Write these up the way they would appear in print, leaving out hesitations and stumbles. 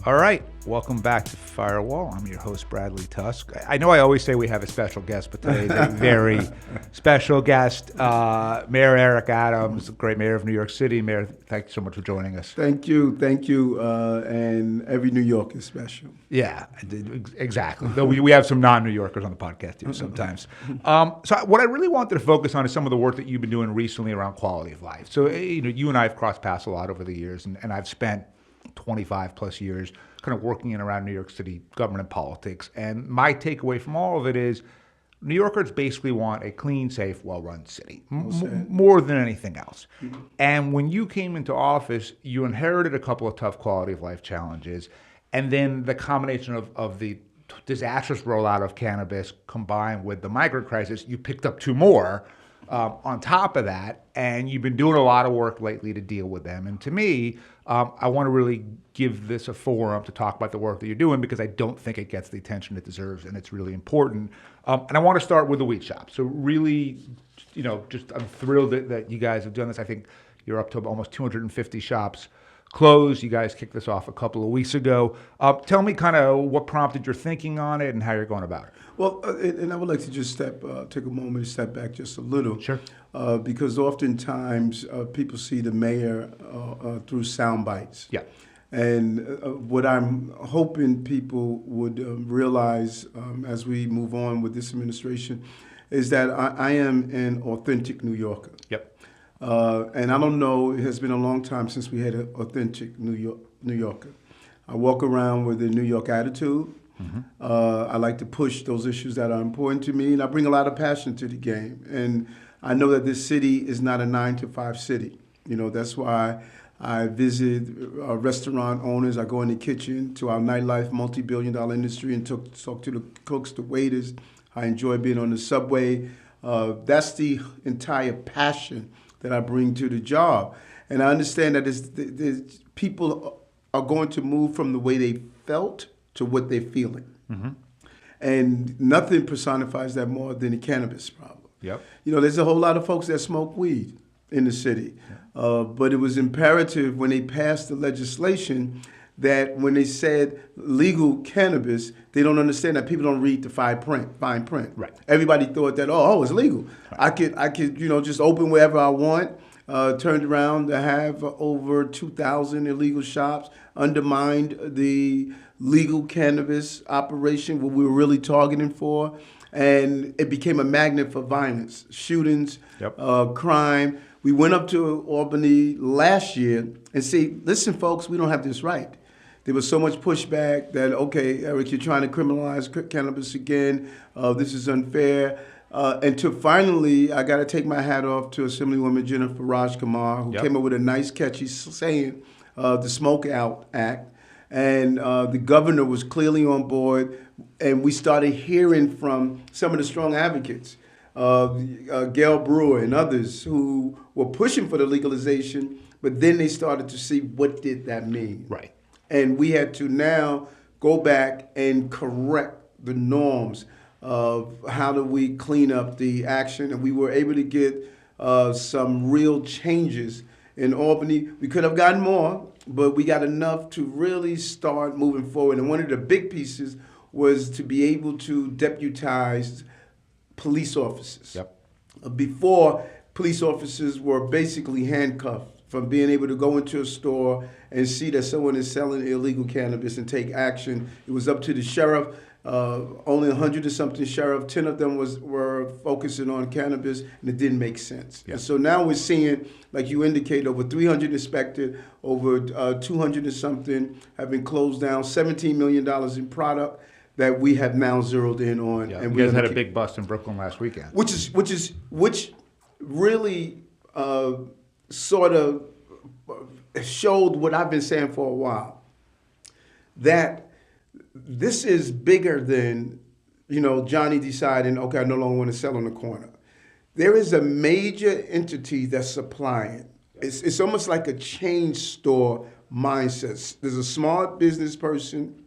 All right, welcome back to Firewall. I'm your host, Bradley Tusk. I know I always say we have a special guest, but today is a very special guest, Mayor Eric Adams, great mayor of New York City. Mayor, thank you so much for joining us. Thank you, and every New York is special. Yeah, exactly. Though we have some non-New Yorkers on the podcast too sometimes. So what I really wanted to focus on is some of the work that you've been doing recently around quality of life. So you and I have crossed paths a lot over the years, and I've spent 25 plus years kind of working in around New York City government and politics. And my takeaway from all of it is New Yorkers basically want a clean, safe, well-run city, more than anything else. Mm-hmm. And when you came into office, you inherited a couple of tough quality of life challenges. And then the combination of the disastrous rollout of cannabis combined with the migrant crisis, you picked up two more on top of that, and you've been doing a lot of work lately to deal with them. And to me, I want to really give this a forum to talk about the work that you're doing because I don't think it gets the attention it deserves, and it's really important. And I want to start with the weed shop. So really, just I'm thrilled that you guys have done this. I think you're up to almost 250 shops closed. You guys kicked this off a couple of weeks ago. Tell me kind of what prompted your thinking on it and how you're going about it. Well, and I would like to just take a moment to step back just a little. Sure. Because oftentimes people see the mayor through sound bites. Yeah. And what I'm hoping people would realize as we move on with this administration is that I am an authentic New Yorker. Yep. And I don't know, it has been a long time since we had an authentic New Yorker. I walk around with a New York attitude. Mm-hmm. I like to push those issues that are important to me, and I bring a lot of passion to the game. And I know that this city is not a 9-to-5 city. That's why I visit restaurant owners. I go in the kitchen to our nightlife, multi-billion-dollar industry, and talk to the cooks, the waiters. I enjoy being on the subway. That's the entire passion that I bring to the job. And I understand that people are going to move from the way they felt to what they're feeling. Mm-hmm. And nothing personifies that more than the cannabis problem. Yep. There's a whole lot of folks that smoke weed in the city. Yeah. But it was imperative when they passed the legislation that when they said legal cannabis, they don't understand that people don't read the fine print. Right. Everybody thought that, it's legal. Right. I could just open wherever I want. Turned around to have over 2,000 illegal shops, undermined the legal cannabis operation, what we were really targeting for, and it became a magnet for violence, shootings, yep. Crime. We went up to Albany last year and said, listen, folks, we don't have this right. There was so much pushback that, okay, Eric, you're trying to criminalize cannabis again. This is unfair. And to finally, I got to take my hat off to Assemblywoman Jennifer Rajkumar, who yep. came up with a nice, catchy saying, the Smoke Out Act. And the governor was clearly on board. And we started hearing from some of the strong advocates, Gail Brewer and others who were pushing for the legalization. But then they started to see what did that mean. Right. And we had to now go back and correct the norms of how do we clean up the action. And we were able to get some real changes in Albany. We could have gotten more, but we got enough to really start moving forward. And one of the big pieces was to be able to deputize police officers. Yep. Before, police officers were basically handcuffed from being able to go into a store and see that someone is selling illegal cannabis and take action. It was up to the sheriff. Only 100 and something sheriff, 10 of them were focusing on cannabis, and it didn't make sense. Yeah. And so now we're seeing, like you indicate, over 300 inspected, over 200 and something have been closed down, $17 million in product that we have now zeroed in on. Yeah. And you guys had a big bust in Brooklyn last weekend. Which really sort of showed what I've been saying for a while, that this is bigger than, Johnny deciding, okay, I no longer want to sell on the corner. There is a major entity that's supplying. It's almost like a chain store mindset. There's a smart business person,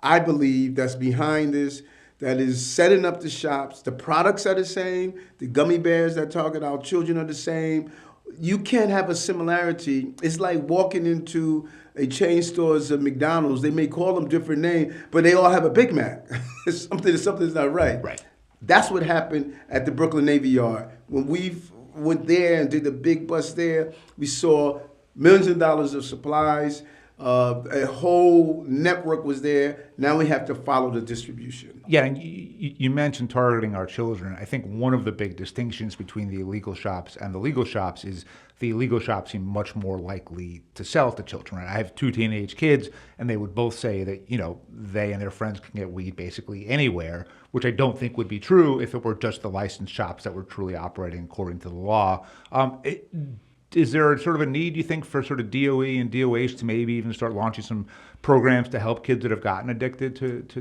I believe, that's behind this, that is setting up the shops. The products are the same. The gummy bears that target our children are the same. you can't have a similarity. It's like walking into a chain stores of McDonald's. They may call them different names, but they all have a Big Mac. Something's not right. Right. That's what happened at the Brooklyn Navy Yard. When we went there and did the big bust there, we saw millions of dollars of supplies. A whole network was there. Now we have to follow the distribution. Yeah, and you mentioned targeting our children. I think one of the big distinctions between the illegal shops and the legal shops is the illegal shops seem much more likely to sell to children. Right? I have 2 teenage kids, and they would both say that, they and their friends can get weed basically anywhere, which I don't think would be true if it were just the licensed shops that were truly operating according to the law. Is there sort of a need, you think, for sort of DOE and DOH to maybe even start launching some programs to help kids that have gotten addicted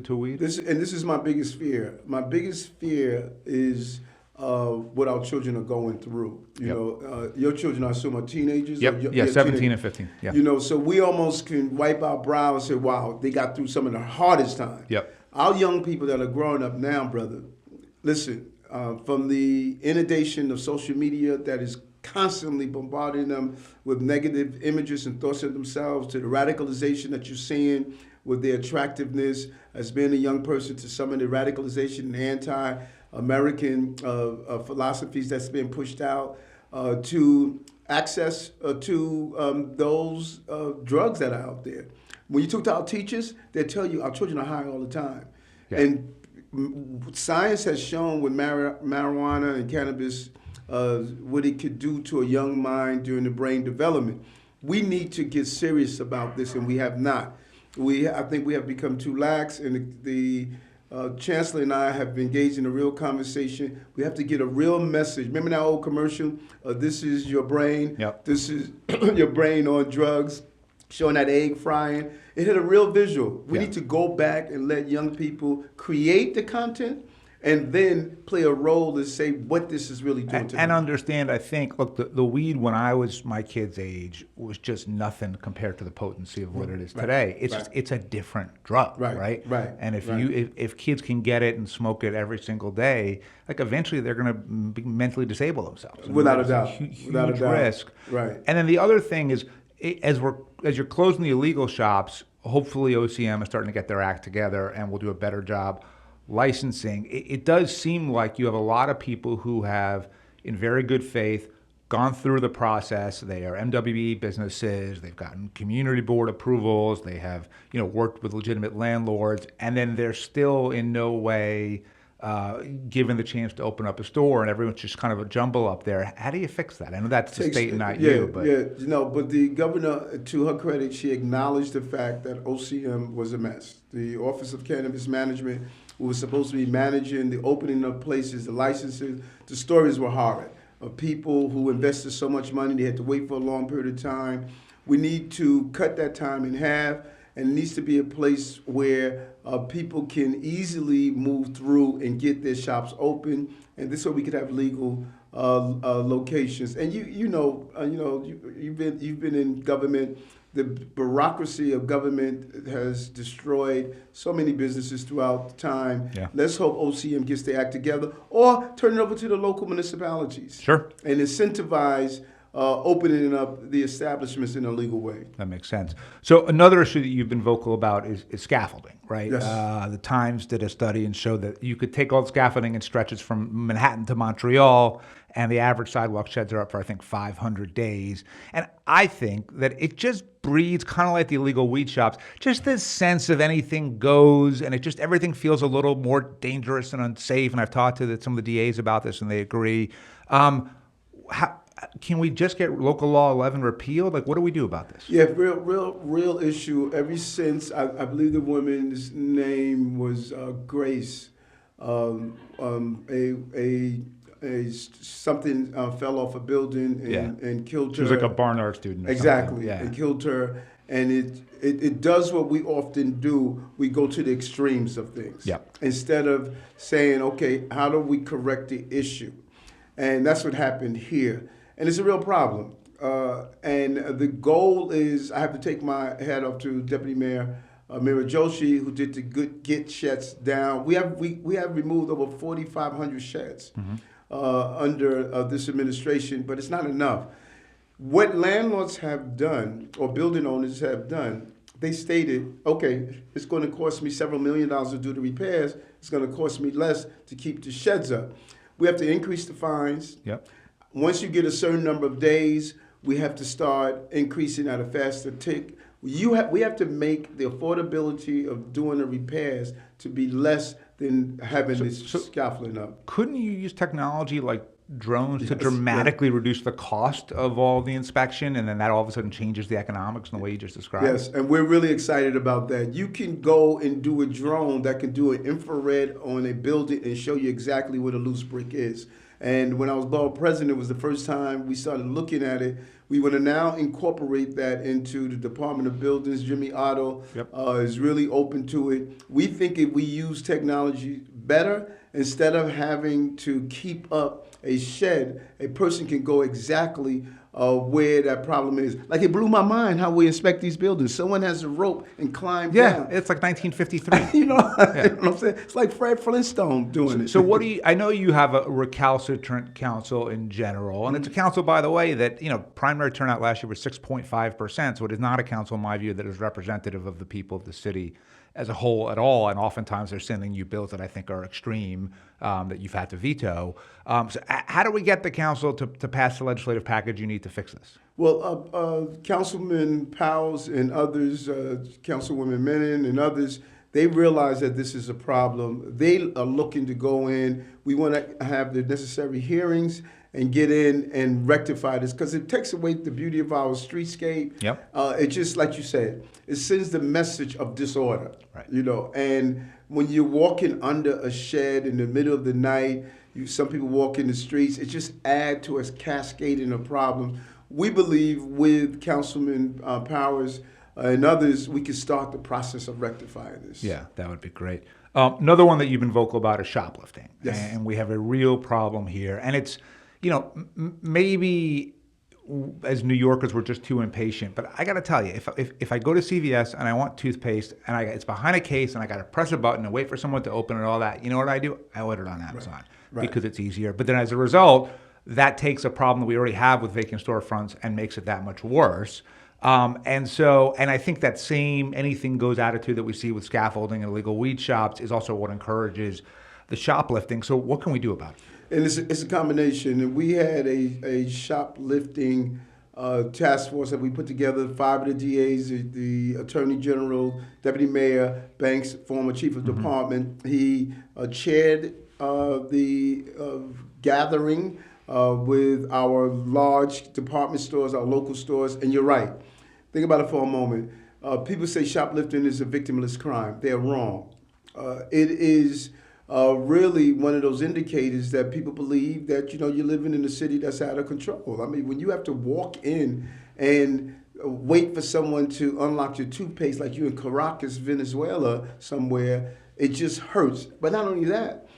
to weed? This is my biggest fear. My biggest fear is what our children are going through. Your children, I assume, are teenagers? Yep. 17 and 15. Yeah. So we almost can wipe our brow and say, wow, they got through some of the hardest times. Yep. Our young people that are growing up now, brother, listen, from the inundation of social media that is constantly bombarding them with negative images and thoughts of themselves, to the radicalization that you're seeing with their attractiveness as being a young person, to some of the radicalization and anti-American philosophies that's being pushed out, to access to those drugs that are out there. When you talk to our teachers, they tell you our children are high all the time. Yeah. And science has shown with marijuana and cannabis what it could do to a young mind during the brain development. We need to get serious about this, and we have not. I think we have become too lax, and the Chancellor and I have engaged in a real conversation. We have to get a real message. Remember that old commercial? This is your brain. Yep. This is your brain on drugs, showing that egg frying. It had a real visual. We need to go back and let young people create the content, and then play a role to say what this is really doing to them. And understand, I think, look, the weed when I was my kid's age was just nothing compared to the potency of what it is today. It's just, it's a different drug, right? And if kids can get it and smoke it every single day, like eventually they're going to mentally disable themselves. Without a doubt. Huge Without a doubt. risk. Right. And then the other thing is, as you're closing the illegal shops, hopefully OCM is starting to get their act together and will do a better job licensing. It does seem like you have a lot of people who have, in very good faith, gone through the process. They are MWE businesses. They've gotten community board approvals. They have, worked with legitimate landlords, and then they're still in no way given the chance to open up a store, and everyone's just kind of a jumble up there. How do you fix that? I know that's the state and not you. But but the governor, to her credit, she acknowledged the fact that OCM was a mess. The Office of Cannabis Management, who was supposed to be managing the opening of places, the licenses, the stories were horrid. Of people who invested so much money, they had to wait for a long period of time. We need to cut that time in half, and it needs to be a place where people can easily move through and get their shops open, and this way we could have legal locations. And you've been in government. The bureaucracy of government has destroyed so many businesses throughout time. Yeah. Let's hope OCM gets their act together, or turn it over to the local municipalities. Sure. And incentivize opening up the establishments in a legal way. That makes sense. So another issue that you've been vocal about is scaffolding, right? Yes. The Times did a study and showed that you could take all the scaffolding and stretches from Manhattan to Montreal, and the average sidewalk sheds are up for, I think, 500 days. And I think that it just breeds, kind of like the illegal weed shops, just this sense of anything goes, and everything feels a little more dangerous and unsafe. And I've talked to some of the DAs about this, and they agree. Can we just get local law 11 repealed? Like, what do we do about this? Yeah, real issue. Ever since I believe the woman's name was Grace, something fell off a building and killed her. She was like a Barnard student. Exactly, and killed her. And it does what we often do. We go to the extremes of things. Yeah. Instead of saying, okay, how do we correct the issue? And that's what happened here. And it's a real problem. And the goal is, I have to take my hat off to Deputy Mayor Mira Joshi, who did the good get sheds down. We have removed over 4,500 sheds under this administration, but it's not enough. What landlords have done, or building owners have done, they stated, okay, it's going to cost me several $1,000,000 to do the repairs. It's going to cost me less to keep the sheds up. We have to increase the fines. Yep. Once you get a certain number of days, we have to start increasing at a faster tick. We have to make the affordability of doing the repairs to be less than having this scaffolding up. Couldn't you use technology like drones to Yes, dramatically reduce the cost of all the inspection, and then that all of a sudden changes the economics in the way you just described? Yes, and we're really excited about that. You can go and do a drone that can do an infrared on a building and show you exactly where the loose brick is. And when I was borough president, it was the first time we started looking at it. We want to now incorporate that into the Department of Buildings. Jimmy Otto is really open to it. We think if we use technology better, instead of having to keep up a shed, a person can go exactly where that problem is. Like, it blew my mind how we inspect these buildings. Someone has a rope and climb down. Yeah, it's like 1953. You know what I'm saying? It's like Fred Flintstone doing it. So what do you, I know you have a recalcitrant council in general, and it's a council, by the way, that, primary turnout last year was 6.5%, so it is not a council, in my view, that is representative of the people of the city as a whole at all, and oftentimes they're sending you bills that I think are extreme, that you've had to veto. So how do we get the council to pass the legislative package you need to fix this? Well, Councilman Powell's and others, Councilwoman Menon and others, they realize that this is a problem. They are looking to go in. We want to have the necessary hearings and get in and rectify this, because it takes away the beauty of our streetscape. Yep. It just, like you said, it sends the message of disorder. Right. And when you're walking under a shed in the middle of the night, some people walk in the streets, it just adds to a cascading of problems. We believe with Councilman Powers and others, we can start the process of rectifying this. Yeah, that would be great. Another one that you've been vocal about is shoplifting. Yes. And we have a real problem here. And it's, maybe as New Yorkers, we're just too impatient. But I got to tell you, if I go to CVS and I want toothpaste and it's behind a case and I got to press a button and wait for someone to open it and all that, you know what I do? I order it on Amazon because it's easier. But then as a result, that takes a problem that we already have with vacant storefronts and makes it that much worse. And I think that same anything goes attitude that we see with scaffolding and illegal weed shops is also what encourages the shoplifting. So what can we do about it? And it's a combination. And we had a shoplifting task force that we put together, 5 of the DAs, the Attorney General, Deputy Mayor, Banks, former Chief of Department. He chaired the gathering with our large department stores, our local stores. And you're right. Think about it for a moment. People say shoplifting is a victimless crime. They're wrong. It is really one of those indicators that people believe that, you're living in a city that's out of control. I mean, when you have to walk in and wait for someone to unlock your toothpaste like you're in Caracas, Venezuela somewhere, it just hurts. But not only that,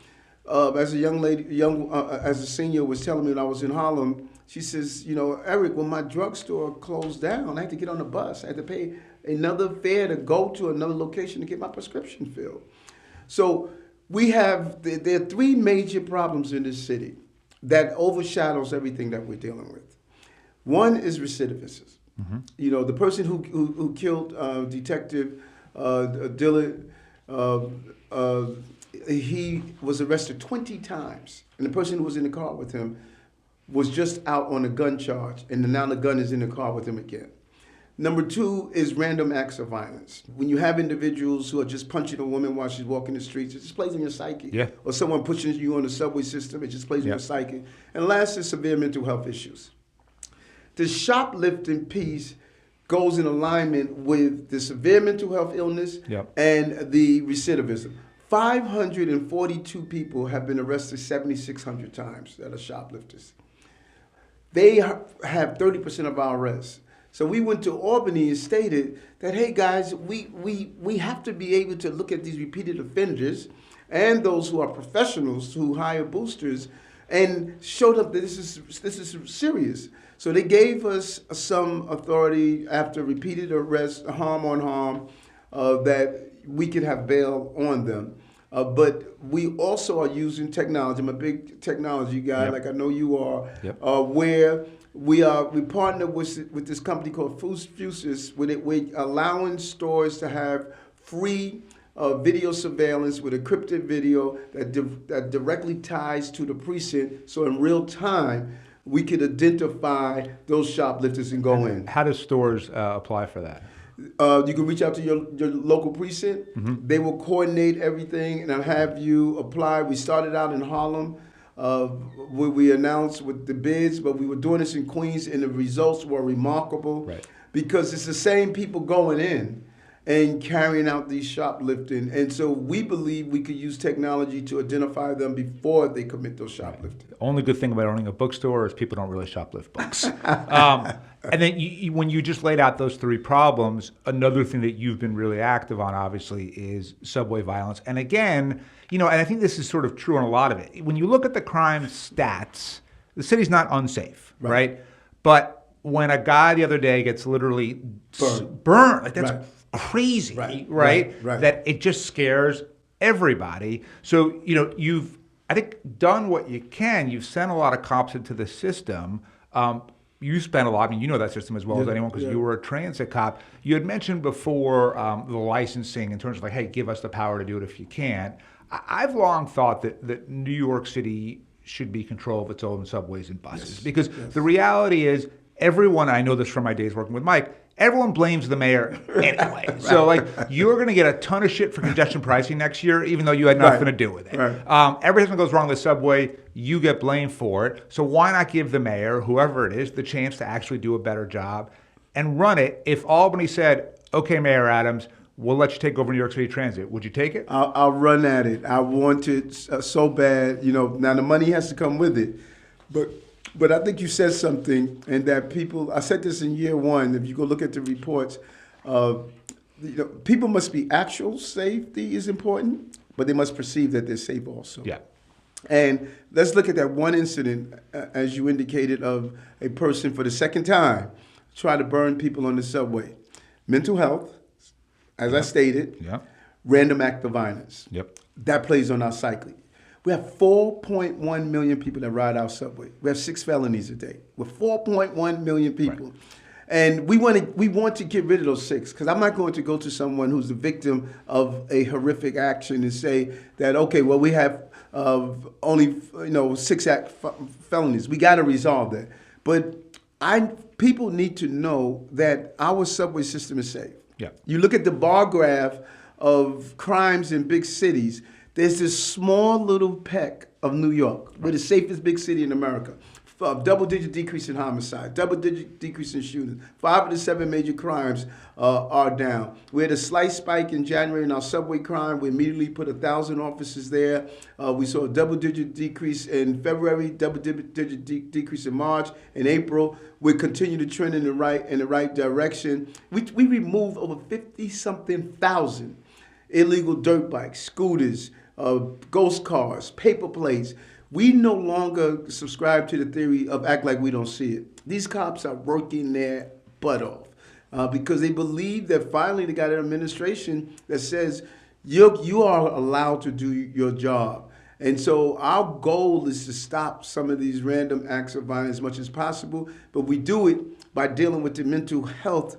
as a young lady, as a senior was telling me when I was in Harlem, she says, Eric, when my drugstore closed down, I had to get on a bus. I had to pay another fare to go to another location to get my prescription filled. So there are 3 major problems in this city that overshadows everything that we're dealing with. One is recidivism. The person who killed Detective Dillard, he was arrested 20 times. And the person who was in the car with him was just out on a gun charge, and now the gun is in the car with him again. Number 2 is random acts of violence. When you have individuals who are just punching a woman while she's walking the streets, it just plays in your psyche. Yeah. Or someone pushing you on the subway system, it just plays in your psyche. And last is severe mental health issues. The shoplifting piece goes in alignment with the severe mental health illness and the recidivism. 542 people have been arrested 7,600 times that are shoplifters. They have 30% of our arrests. So we went to Albany and stated that, hey guys, we have to be able to look at these repeated offenders and those who are professionals who hire boosters, and showed up that this is serious. So they gave us some authority after repeated arrests, harm on harm, that we could have bail on them. But we also are using technology. I'm a big technology guy, like I know you are, where we partner with this company called Fusus, we're allowing stores to have free video surveillance with encrypted video that directly ties to the precinct. So in real time, we could identify those shoplifters and go in. How do stores apply for that? You can reach out to your local precinct. They will coordinate everything and have you apply. We started out in Harlem. Where we announced with the bids, but we were doing this in Queens, and the results were remarkable because it's the same people going in and carrying out these shoplifting. And so we believe we could use technology to identify them before they commit those shoplifting. The only good thing about owning a bookstore is people don't really shoplift books. And then when you just laid out those three problems, another thing that you've been really active on, obviously, is subway violence. And again, and I think this is sort of true on a lot of it. When you look at the crime stats, the city's not unsafe, right? But when a guy the other day gets literally burned, like that's crazy, right? That it just scares everybody. So, you've, I think, done what you can. You've sent a lot of cops into the system. You spent a lot, you know that system as well as anyone because you were a transit cop. You had mentioned before the licensing in terms of like, hey, give us the power to do it if you can't. I've long thought that New York City should be control of its own subways and buses because the reality is everyone, I know this from my days working with Mike, everyone blames the mayor anyway. So like you're going to get a ton of shit for congestion pricing next year, even though you had nothing to do with it. Everything that goes wrong with the subway, you get blamed for it. So why not give the mayor, whoever it is, the chance to actually do a better job and run it? If Albany said, okay, Mayor Adams, we'll let you take over New York City Transit, would you take it? I'll run at it. I want it so bad. Now the money has to come with it. But I think you said something, and that people, I said this in year one, if you go look at the reports, people must be actual safety is important, but they must perceive that they're safe also. Yeah. And let's look at that one incident, as you indicated, of a person for the second time trying to burn people on the subway. Mental health, as I stated, random act of violence. That plays on our psyche. We have 4.1 million people that ride our subway. We have 6 felonies a day. We're 4.1 million people. And we want to get rid of those 6, because I'm not going to go to someone who's the victim of a horrific action and say that, okay, well, we have only 6 felonies. We got to resolve that. But people need to know that our subway system is safe. You look at the bar graph of crimes in big cities, there's this small little peck of New York. We're the safest big city in America. Double-digit decrease in homicide, double-digit decrease in shootings. 5 of the 7 major crimes are down. We had a slight spike in January in our subway crime. We immediately put 1,000 officers there. We saw a double-digit decrease in February, double-digit decrease in March. In April, we continue to trend in the right direction. We removed over 50-something thousand illegal dirt bikes, scooters, ghost cars, paper plates. We no longer subscribe to the theory of act like we don't see it. These cops are working their butt off because they believe that finally they got an administration that says you are allowed to do your job. And so our goal is to stop some of these random acts of violence as much as possible, but we do it by dealing with the mental health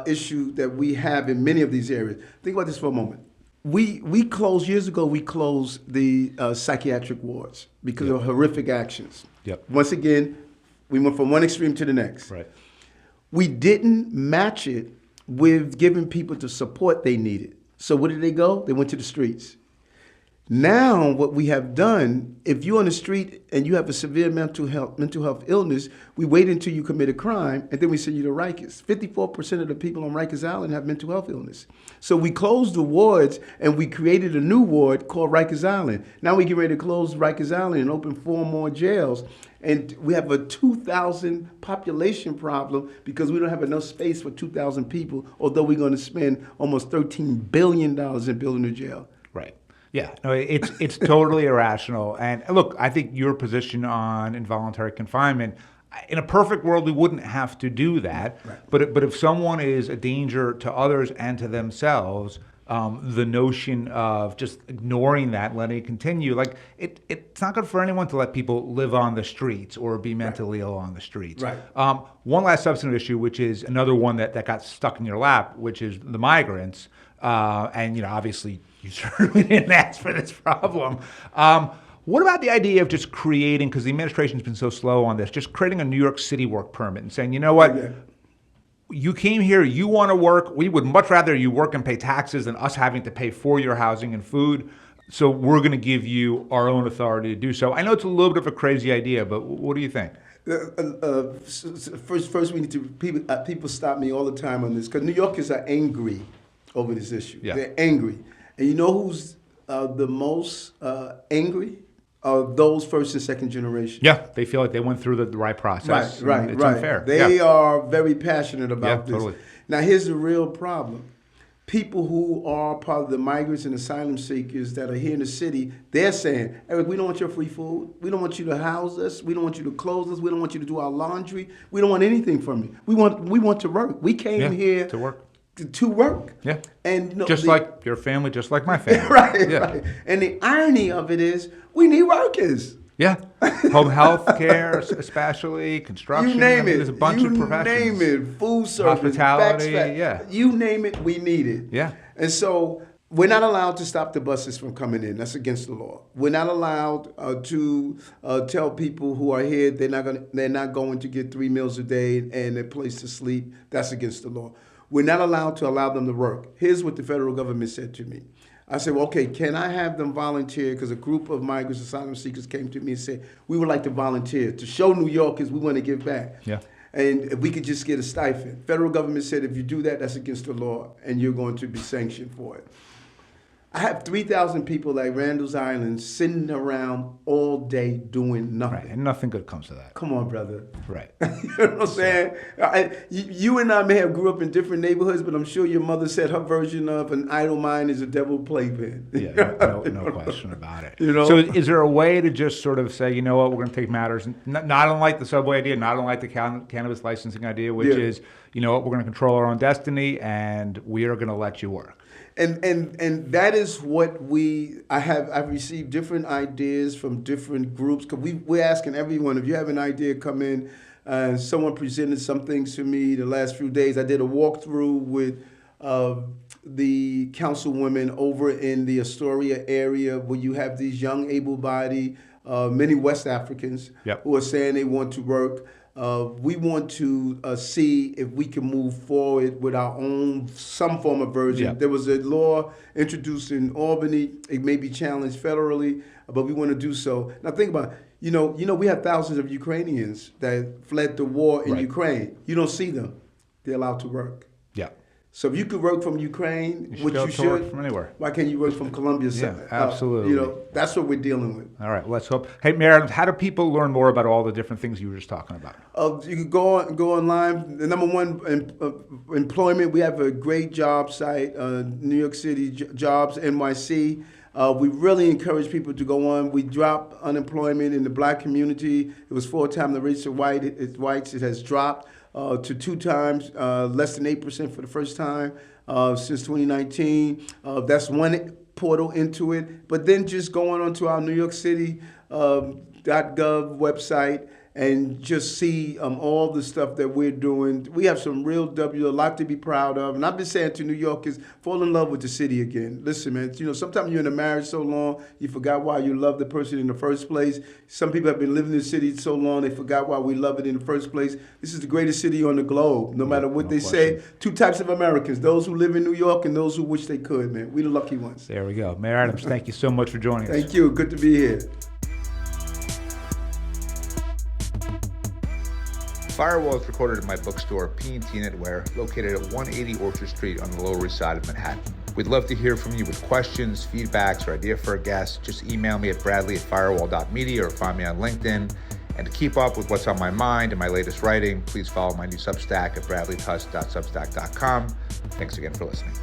issue that we have in many of these areas. Think about this for a moment. We closed, years ago, we closed the psychiatric wards because of horrific actions. Once again, we went from one extreme to the next. We didn't match it with giving people the support they needed. So where did they go? They went to the streets. Now, what we have done, if you're on the street and you have a severe mental health illness, we wait until you commit a crime, and then we send you to Rikers. 54% of the people on Rikers Island have mental health illness. So we closed the wards, and we created a new ward called Rikers Island. Now we get ready to close Rikers Island and open 4 more jails. And we have a 2,000 population problem because we don't have enough space for 2,000 people, although we're going to spend almost $13 billion in building a jail. Yeah, no, it's totally irrational. And look, I think your position on involuntary confinement, in a perfect world, we wouldn't have to do that. But if someone is a danger to others and to themselves, the notion of just ignoring that, letting it continue. Like it's not good for anyone to let people live on the streets or be mentally ill on the streets. Right. One last substantive issue, which is another one that got stuck in your lap, which is the migrants. And obviously you certainly didn't ask for this problem. What about the idea of just creating, because the administration's been so slow on this, just creating a New York City work permit and saying, you know what, you came here, you want to work, we would much rather you work and pay taxes than us having to pay for your housing and food. So we're going to give you our own authority to do so. I know it's a little bit of a crazy idea, but what do you think? First, we need to, people stop me all the time on this, because New Yorkers are angry over this issue. Yeah. They're angry. And you know who's the most angry? Those first and second generation. Yeah, they feel like they went through the right process. Right. It's unfair. They are very passionate about this. Totally. Now, here's the real problem. People who are part of the migrants and asylum seekers that are here in the city, they're saying, Eric, we don't want your free food. We don't want you to house us. We don't want you to clothe us. We don't want you to do our laundry. We don't want anything from you. We want to work. We came here to work. To work. Yeah. And just like your family, just like my family. Right. And the irony of it is, we need workers. Yeah. Home health care, especially construction. You name it. There's a bunch of professions. You name it. Food service, hospitality. Yeah. You name it, we need it. Yeah. And so we're not allowed to stop the buses from coming in. That's against the law. We're not allowed to tell people who are here they're not going to get 3 meals a day and a place to sleep. That's against the law. We're not allowed to allow them to work. Here's what the federal government said to me. I said, well, okay, can I have them volunteer? Because a group of migrants, asylum seekers came to me and said, we would like to volunteer to show New Yorkers we want to give back. Yeah. And if we could just get a stipend. Federal government said, if you do that, that's against the law, and you're going to be sanctioned for it. I have 3,000 people like Randall's Island sitting around all day doing nothing. Right, and nothing good comes to that. Come on, brother. Right. You know what I'm saying? You and I may have grew up in different neighborhoods, but I'm sure your mother said her version of an idle mind is a devil playpen. Yeah, no question about it. So is there a way to just sort of say, you know what, we're going to take matters, not unlike the subway idea, not unlike the cannabis licensing idea, which is, you know what, we're going to control our own destiny and we are going to let you work? And that is what I've received different ideas from different groups, because we're asking everyone, if you have an idea, come in. Someone presented some things to me the last few days. I did a walkthrough with the councilwomen over in the Astoria area, where you have these young, able-bodied, many West Africans who are saying they want to work. We want to see if we can move forward with our own, some form of version. Yeah. There was a law introduced in Albany. It may be challenged federally, but we want to do so. Now think about it. You know, we have thousands of Ukrainians that fled the war in Ukraine. You don't see them. They're allowed to work. Yeah. So if you could work from Ukraine, which you should, work from anywhere. Why can't you work from Colombia? Yeah, absolutely. That's what we're dealing with. All right, let's hope. Hey, Meredith, how do people learn more about all the different things you were just talking about? You can go online. The number one, employment. We have a great job site, New York City Jobs, NYC. We really encourage people to go on. We drop unemployment in the black community. It was 4 times the rates of whites. It has dropped to 2 times, less than 8% for the first time since 2019. That's one portal into it. But then just going onto our New York City .gov website and just see all the stuff that we're doing. We have some real a lot to be proud of. And I've been saying to New Yorkers, fall in love with the city again. Listen, man, sometimes you're in a marriage so long, you forgot why you love the person in the first place. Some people have been living in the city so long, they forgot why we love it in the first place. This is the greatest city on the globe, no matter what they say. 2 types of Americans, those who live in New York and those who wish they could, man. We're the lucky ones. There we go. Mayor Adams, thank you so much for joining us. Thank you. Good to be here. Firewall is recorded in my bookstore, P&T Knitwear, located at 180 Orchard Street on the Lower East Side of Manhattan. We'd love to hear from you with questions, feedbacks, or idea for a guest. Just email me at bradley@firewall.media or find me on LinkedIn. And to keep up with what's on my mind and my latest writing, please follow my new Substack at bradleytusk.substack.com. Thanks again for listening.